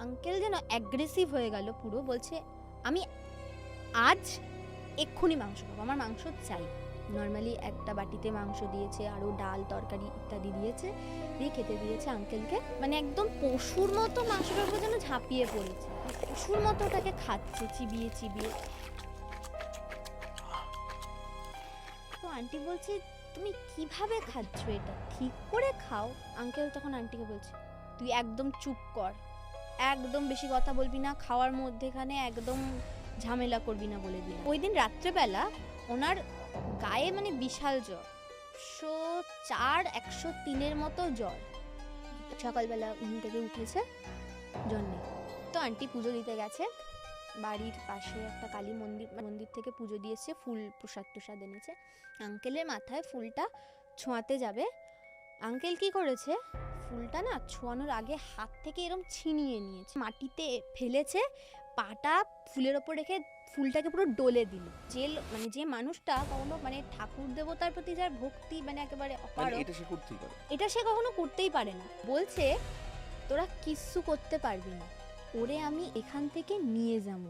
Uncle যেন aggressive হয়ে গেল পুরো, বলছে আমি আজ এক্ষুনি মাংস খাবো, আমার মাংস চাই। নর্মালি একটা বাটিতে মাংস দিয়েছে, আরও ডাল তরকারি ইত্যাদি দিয়েছে, দিয়ে খেতে দিয়েছে আঙ্কেলকে। মানে একদম পশুর মতো মাংসটার উপর যেন ঝাঁপিয়ে পড়েছে, পশুর মতো ওটাকে খাচ্ছে চিবিয়ে চিবিয়ে। তো আন্টি বলছে তুমি কিভাবে খাচ্ছ, এটা ঠিক করে খাও। আঙ্কেল তখন আন্টিকে বলছে তুই একদম চুপ কর, একদম বেশি কথা বলবি না, খাওয়ার মধ্যেখানে একদম ঝামেলা করবি না বলে দিলাম। ওই দিন রাত্রেবেলা ওনার গায়ে মানে বিশাল জ্বর, 104 103-এর মতো জ্বর। সকালবেলা ঘুম থেকে উঠেছে, জ্বর নেই। তো আন্টি পুজো দিতে গেছে, বাড়ির পাশে একটা কালী মন্দির থেকে পুজো দিয়েছে, ফুল প্রসাদ এনেছে। আঙ্কেলের মাথায় ফুলটা ছোঁয়াতে যাবে, আঙ্কেল কি করেছে, ফুলটা না ছোঁয়ানোর আগে হাত থেকে এরকম ছিনিয়ে নিয়েছে, মাটিতে ফেলেছে, পাটা ফুলের ওপর রেখে ফুলটাকে পুরো ডলে দিল। যে মানুষটা কখনো মানে ঠাকুর দেবতার প্রতি যার ভক্তি মানে একেবারে অপার, এটা সে কখনো করতেই পারে না। বলছে তোরা কিচ্ছু করতে পারবি না, ওরে আমি এখান থেকে নিয়ে যাবো।